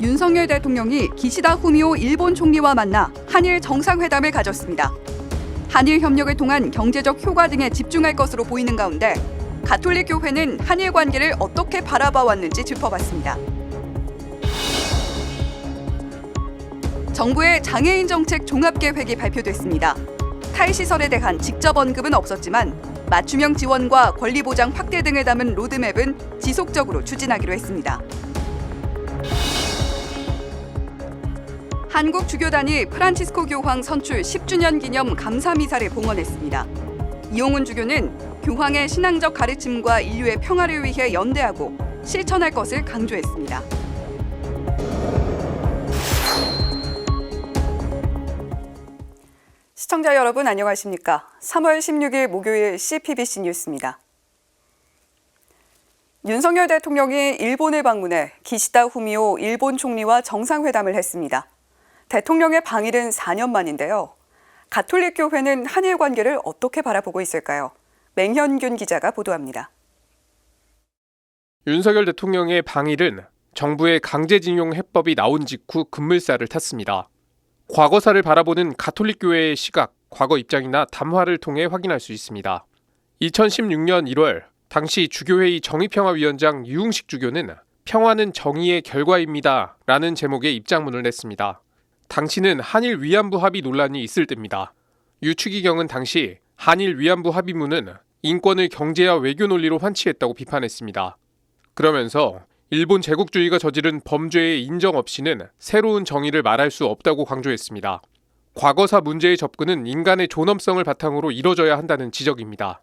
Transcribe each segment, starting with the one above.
윤석열 대통령이 기시다 후미오 일본 총리와 만나 한일 정상회담을 가졌습니다. 한일 협력을 통한 경제적 효과 등에 집중할 것으로 보이는 가운데 가톨릭 교회는 한일 관계를 어떻게 바라봐 왔는지 짚어봤습니다. 정부의 장애인 정책 종합계획이 발표됐습니다. 탈시설에 대한 직접 언급은 없었지만 맞춤형 지원과 권리 보장 확대 등을 담은 로드맵은 지속적으로 추진하기로 했습니다. 한국 주교단이 프란치스코 교황 선출 10주년 기념 감사 미사를 봉헌했습니다. 이용훈 주교는 교황의 신앙적 가르침과 인류의 평화를 위해 연대하고 실천할 것을 강조했습니다. 시청자 여러분 안녕하십니까? 3월 16일 목요일 CPBC 뉴스입니다. 윤석열 대통령이 일본을 방문해 기시다 후미오 일본 총리와 정상회담을 했습니다. 대통령의 방일은 4년 만인데요. 가톨릭 교회는 한일 관계를 어떻게 바라보고 있을까요? 맹현균 기자가 보도합니다. 윤석열 대통령의 방일은 정부의 강제징용 해법이 나온 직후 급물살을 탔습니다. 과거사를 바라보는 가톨릭 교회의 시각, 과거 입장이나 담화를 통해 확인할 수 있습니다. 2016년 1월 당시 주교회의 정의평화위원장 유흥식 주교는 평화는 정의의 결과입니다 라는 제목의 입장문을 냈습니다. 당시는 한일 위안부 합의 논란이 있을 때입니다. 유추기경은 당시 한일 위안부 합의문은 인권을 경제와 외교 논리로 환치했다고 비판했습니다. 그러면서 일본 제국주의가 저지른 범죄의 인정 없이는 새로운 정의를 말할 수 없다고 강조했습니다. 과거사 문제의 접근은 인간의 존엄성을 바탕으로 이뤄져야 한다는 지적입니다.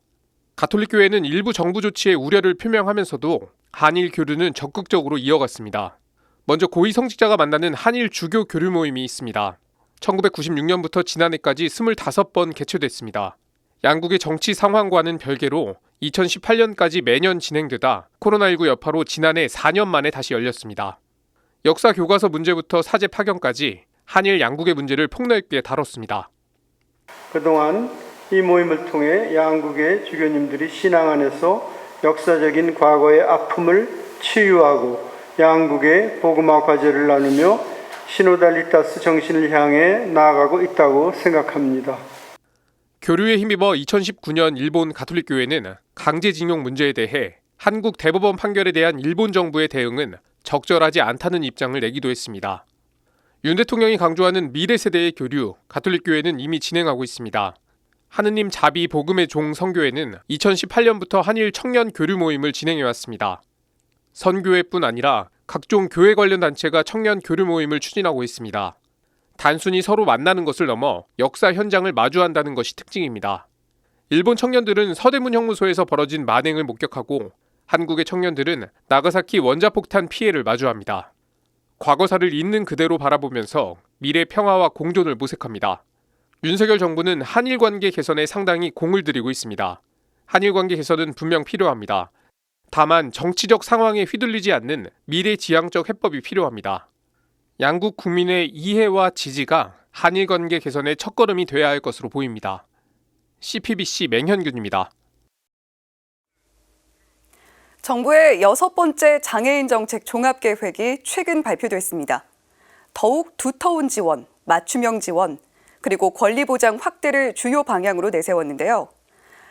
가톨릭 교회는 일부 정부 조치에 우려를 표명하면서도 한일 교류는 적극적으로 이어갔습니다. 먼저 고위성직자가 만나는 한일 주교 교류 모임이 있습니다. 1996년부터 지난해까지 25번 개최됐습니다. 양국의 정치 상황과는 별개로 2018년까지 매년 진행되다 코로나19 여파로 지난해 4년 만에 다시 열렸습니다. 역사 교과서 문제부터 사제 파견까지 한일 양국의 문제를 폭넓게 다뤘습니다. 그동안 이 모임을 통해 양국의 주교님들이 신앙 안에서 역사적인 과거의 아픔을 치유하고 양국의 복음화 과제를 나누며 시노달리타스 정신을 향해 나아가고 있다고 생각합니다. 교류에 힘입어 2019년 일본 가톨릭 교회는 강제징용 문제에 대해 한국 대법원 판결에 대한 일본 정부의 대응은 적절하지 않다는 입장을 내기도 했습니다. 윤 대통령이 강조하는 미래 세대의 교류, 가톨릭 교회는 이미 진행하고 있습니다. 하느님 자비 복음의 종 선교회는 2018년부터 한일 청년 교류 모임을 진행해왔습니다. 선교회뿐 아니라 각종 교회 관련 단체가 청년 교류 모임을 추진하고 있습니다. 단순히 서로 만나는 것을 넘어 역사 현장을 마주한다는 것이 특징입니다. 일본 청년들은 서대문 형무소에서 벌어진 만행을 목격하고 한국의 청년들은 나가사키 원자폭탄 피해를 마주합니다. 과거사를 있는 그대로 바라보면서 미래 평화와 공존을 모색합니다. 윤석열 정부는 한일 관계 개선에 상당히 공을 들이고 있습니다. 한일 관계 개선은 분명 필요합니다. 다만 정치적 상황에 휘둘리지 않는 미래지향적 해법이 필요합니다. 양국 국민의 이해와 지지가 한일 관계 개선의 첫걸음이 돼야 할 것으로 보입니다. CPBC 맹현균입니다. 정부의 6번째 장애인 정책 종합계획이 최근 발표됐습니다. 더욱 두터운 지원, 맞춤형 지원, 그리고 권리 보장 확대를 주요 방향으로 내세웠는데요.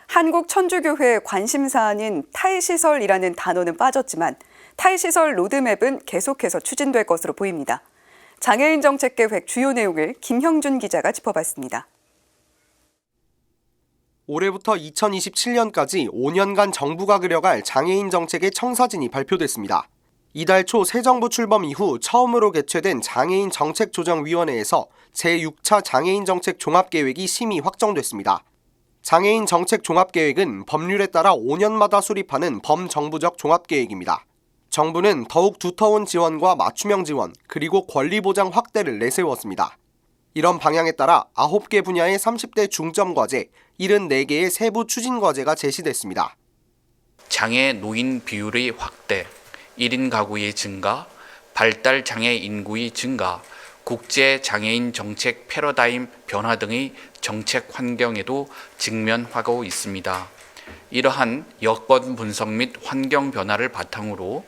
한국 천주교회 관심사안인 탈시설이라는 단어는 빠졌지만 탈시설 로드맵은 계속해서 추진될 것으로 보입니다. 장애인 정책 계획 주요 내용을 김형준 기자가 짚어봤습니다. 올해부터 2027년까지 5년간 정부가 그려갈 장애인 정책의 청사진이 발표됐습니다. 이달 초 새 정부 출범 이후 처음으로 개최된 장애인 정책조정위원회에서 제6차 장애인 정책 종합계획이 심의 확정됐습니다. 장애인 정책 종합계획은 법률에 따라 5년마다 수립하는 범정부적 종합계획입니다. 정부는 더욱 두터운 지원과 맞춤형 지원, 그리고 권리 보장 확대를 내세웠습니다. 이런 방향에 따라 9개 분야의 30대 중점 과제, 74개의 세부 추진 과제가 제시됐습니다. 장애 노인 비율의 확대, 1인 가구의 증가, 발달 장애 인구의 증가, 국제 장애인 정책 패러다임 변화 등의 정책 환경에도 직면하고 있습니다. 이러한 여건 분석 및 환경 변화를 바탕으로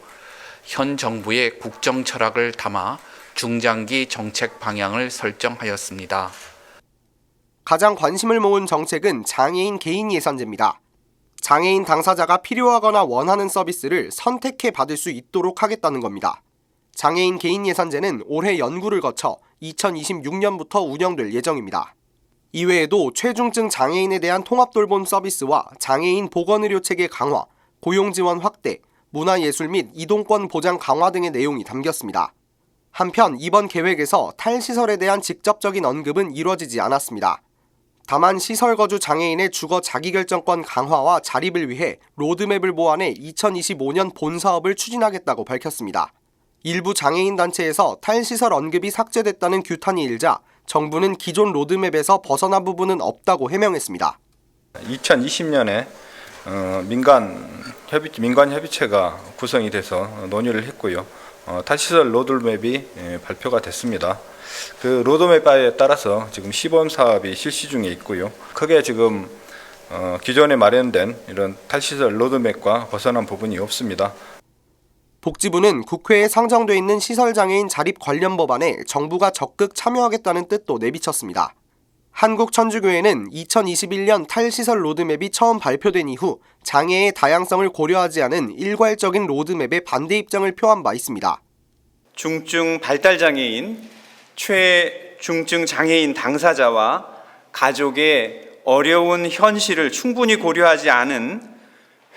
현 정부의 국정 철학을 담아 중장기 정책 방향을 설정하였습니다. 가장 관심을 모은 정책은 장애인 개인 예산제입니다. 장애인 당사자가 필요하거나 원하는 서비스를 선택해 받을 수 있도록 하겠다는 겁니다. 장애인 개인 예산제는 올해 연구를 거쳐 2026년부터 운영될 예정입니다. 이외에도 최중증 장애인에 대한 통합돌봄 서비스와 장애인 보건의료 체계 강화, 고용지원 확대, 문화예술 및 이동권 보장 강화 등의 내용이 담겼습니다. 한편 이번 계획에서 탈시설에 대한 직접적인 언급은 이루어지지 않았습니다. 다만 시설거주 장애인의 주거 자기결정권 강화와 자립을 위해 로드맵을 보완해 2025년 본사업을 추진하겠다고 밝혔습니다. 일부 장애인 단체에서 탈시설 언급이 삭제됐다는 규탄이 일자 정부는 기존 로드맵에서 벗어난 부분은 없다고 해명했습니다. 2020년에 민관 협의체가 구성이 돼서 논의를 했고요. 탈시설 로드맵이 발표가 됐습니다. 그 로드맵에 따라서 지금 시범 사업이 실시 중에 있고요. 크게 지금 기존에 마련된 이런 탈시설 로드맵과 벗어난 부분이 없습니다. 복지부는 국회에 상정돼 있는 시설장애인 자립 관련 법안에 정부가 적극 참여하겠다는 뜻도 내비쳤습니다. 한국천주교회는 2021년 탈시설 로드맵이 처음 발표된 이후 장애의 다양성을 고려하지 않은 일괄적인 로드맵에 반대 입장을 표한 바 있습니다. 중증 발달장애인, 최중증 장애인 당사자와 가족의 어려운 현실을 충분히 고려하지 않은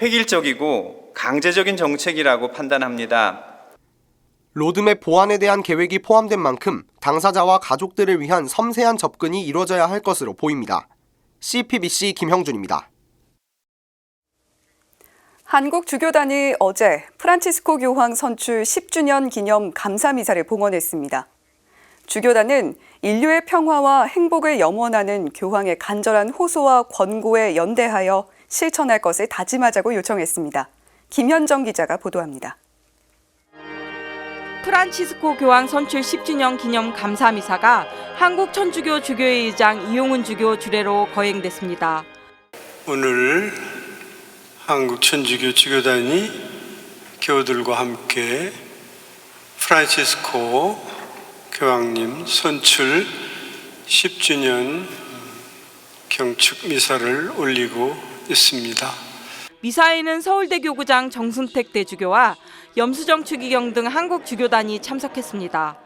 획일적이고 강제적인 정책이라고 판단합니다. 로드맵 보완에 대한 계획이 포함된 만큼 당사자와 가족들을 위한 섬세한 접근이 이루어져야 할 것으로 보입니다. CPBC 김형준입니다. 한국주교단이 어제 프란치스코 교황 선출 10주년 기념 감사미사를 봉헌했습니다. 주교단은 인류의 평화와 행복을 염원하는 교황의 간절한 호소와 권고에 연대하여 실천할 것을 다짐하자고 요청했습니다. 김현정 기자가 보도합니다. 프란치스코 교황 선출 10주년 기념 감사미사가 한국천주교 주교회 의장 이용훈 주교 주례로 거행됐습니다. 오늘 한국천주교 주교단이 교우들과 함께 프란치스코 교황님 선출 10주년 경축 미사를 올리고 있습니다. 미사에는 서울대 교구장 정순택 대주교와 염수정 추기경 등 한국 주교단이 참석했습니다.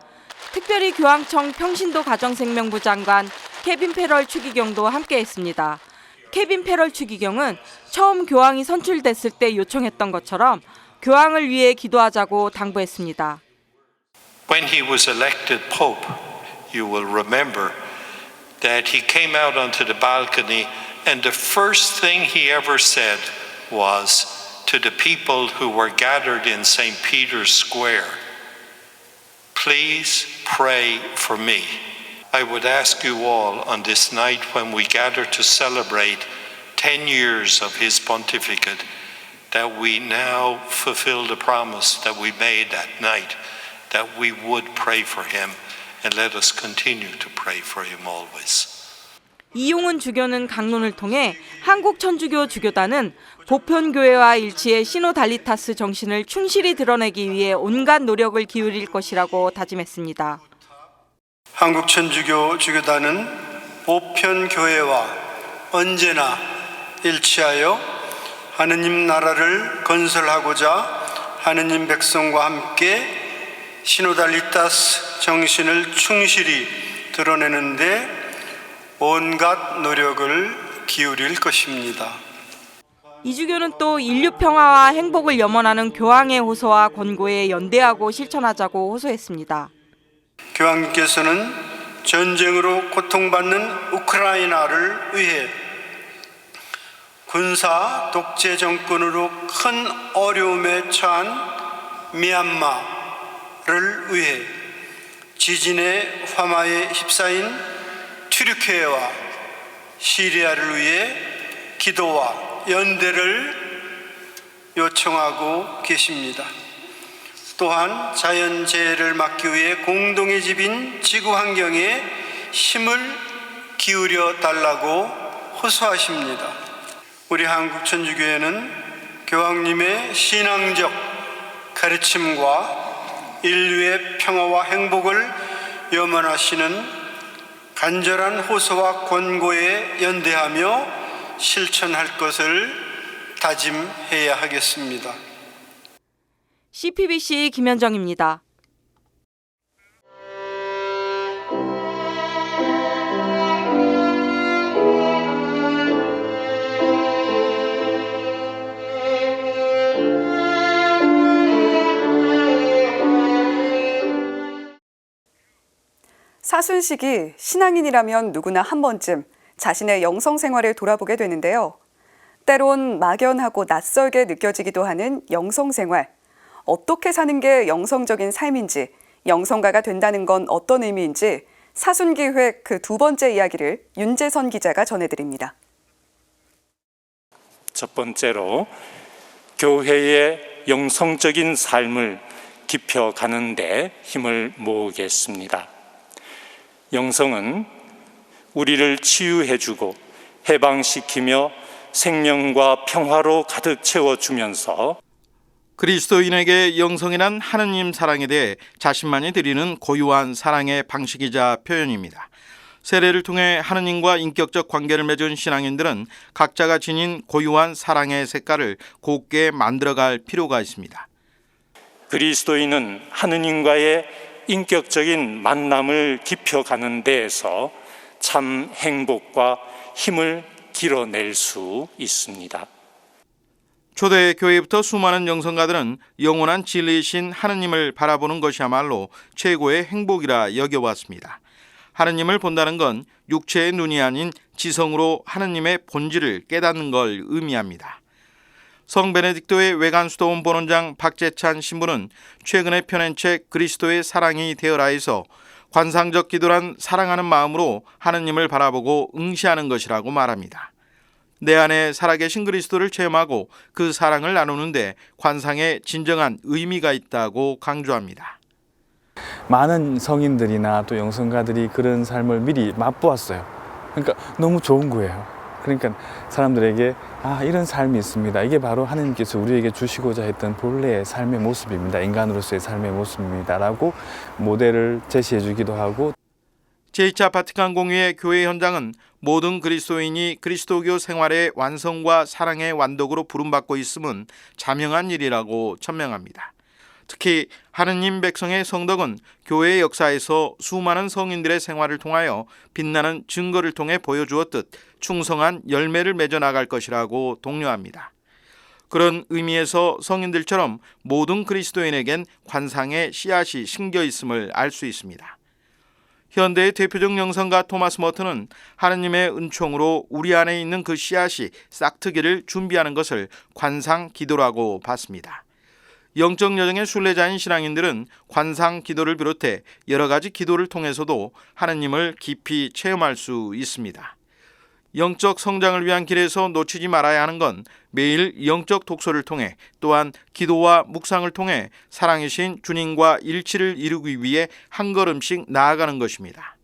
특별히 교황청 평신도 가정생명부 장관 케빈 패럴 추기경도 함께했습니다. 케빈 패럴 추기경은 처음 교황이 선출됐을 때 요청했던 것처럼 교황을 위해 기도하자고 당부했습니다. When he was elected Pope, you will remember that he came out onto the balcony and the first thing he ever said was to the people who were gathered in St. Peter's Square, please pray for me. I would ask you all on this night when we gather to celebrate 10 years of his pontificate that we now fulfill the promise that we made that night, that we would pray for him and let us continue to pray for him always. 이용훈 주교는 강론을 통해 한국천주교 주교단은 보편교회와 일치의 시노달리타스 정신을 충실히 드러내기 위해 온갖 노력을 기울일 것이라고 다짐했습니다. 한국천주교 주교단은 보편교회와 언제나 일치하여 하느님 나라를 건설하고자 하느님 백성과 함께 시노달리타스 정신을 충실히 드러내는데 온갖 노력을 기울일 것입니다. 이 주교는 또 인류 평화와 행복을 염원하는 교황의 호소와 권고에 연대하고 실천하자고 호소했습니다. 교황님께서는 전쟁으로 고통받는 우크라이나를 위해 군사 독재 정권으로 큰 어려움에 처한 미얀마를 위해 지진의 화마에 휩싸인 튀르키예와 시리아를 위해 기도와 연대를 요청하고 계십니다. 또한 자연재해를 막기 위해 공동의 집인 지구환경에 힘을 기울여 달라고 호소하십니다. 우리 한국천주교회는 교황님의 신앙적 가르침과 인류의 평화와 행복을 염원하시는 간절한 호소와 권고에 연대하며 실천할 것을 다짐해야 하겠습니다. CPBC 김현정입니다. 사순식이 신앙인이라면 누구나 한 번쯤 자신의 영성 생활을 돌아보게 되는데요. 때론 막연하고 낯설게 느껴지기도 하는 영성 생활. 어떻게 사는 게 영성적인 삶인지, 영성가가 된다는 건 어떤 의미인지 사순기획 그 두 번째 이야기를 윤재선 기자가 전해드립니다. 첫 번째로 교회의 영성적인 삶을 깊혀가는 데 힘을 모으겠습니다. 영성은 우리를 치유해주고 해방시키며 생명과 평화로 가득 채워주면서 그리스도인에게 영성이란 하느님 사랑에 대해 자신만이 드리는 고유한 사랑의 방식이자 표현입니다. 세례를 통해 하느님과 인격적 관계를 맺은 신앙인들은 각자가 지닌 고유한 사랑의 색깔을 곱게 만들어갈 필요가 있습니다. 그리스도인은 하느님과의 인격적인 만남을 깊혀가는 데에서 참 행복과 힘을 길어낼 수 있습니다. 초대 교회부터 수많은 영성가들은 영원한 진리이신 하느님을 바라보는 것이야말로 최고의 행복이라 여겨왔습니다. 하느님을 본다는 건 육체의 눈이 아닌 지성으로 하느님의 본질을 깨닫는 걸 의미합니다. 성 베네딕토의 외관수도원 본원장 박재찬 신부는 최근에 펴낸 책 그리스도의 사랑이 되어라에서 관상적 기도란 사랑하는 마음으로 하느님을 바라보고 응시하는 것이라고 말합니다. 내 안에 살아계신 그리스도를 체험하고 그 사랑을 나누는데 관상에 진정한 의미가 있다고 강조합니다. 많은 성인들이나 또 영성가들이 그런 삶을 미리 맛보았어요. 그러니까 너무 좋은 거예요. 그러니까 사람들에게 이런 삶이 있습니다. 이게 바로 하나님께서 우리에게 주시고자 했던 본래의 삶의 모습입니다. 인간으로서의 삶의 모습입니다. 라고 모델을 제시해 주기도 하고 제2차 바티칸 공의회 교회 현장은 모든 그리스도인이 그리스도교 생활의 완성과 사랑의 완독으로 부름받고 있음은 자명한 일이라고 천명합니다. 특히 하느님 백성의 성덕은 교회의 역사에서 수많은 성인들의 생활을 통하여 빛나는 증거를 통해 보여주었듯 충성한 열매를 맺어 나갈 것이라고 독려합니다. 그런 의미에서 성인들처럼 모든 그리스도인에겐 관상의 씨앗이 심겨 있음을 알 수 있습니다. 현대의 대표적 영성가 토마스 머튼은 하느님의 은총으로 우리 안에 있는 그 씨앗이 싹트기를 준비하는 것을 관상 기도라고 봤습니다. 영적 여정의 순례자인 신앙인들은 관상 기도를 비롯해 여러 가지 기도를 통해서도 하느님을 깊이 체험할 수 있습니다. 영적 성장을 위한 길에서 놓치지 말아야 하는 건 매일 영적 독서를 통해 또한 기도와 묵상을 통해 사랑이신 주님과 일치를 이루기 위해 한 걸음씩 나아가는 것입니다.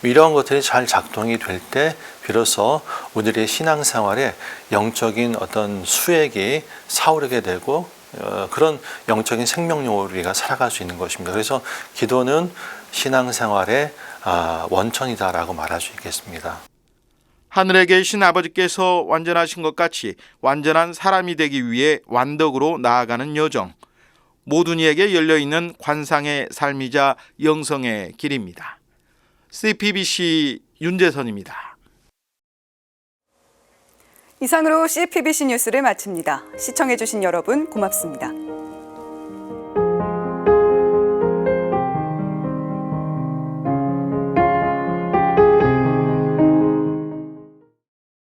이러한 것들이 잘 작동이 될 때 비로소 우리의 신앙생활에 영적인 어떤 수액이 차오르게 되고 그런 영적인 생명력으로 우리가 살아갈 수 있는 것입니다. 그래서 기도는 신앙생활의 원천이다라고 말할 수 있겠습니다. 하늘에 계신 아버지께서 완전하신 것 같이 완전한 사람이 되기 위해 완덕으로 나아가는 여정. 모든 이에게 열려있는 관상의 삶이자 영성의 길입니다. CPBC 윤재선입니다. 이상으로 CPBC 뉴스를 마칩니다. 시청해주신 여러분 고맙습니다.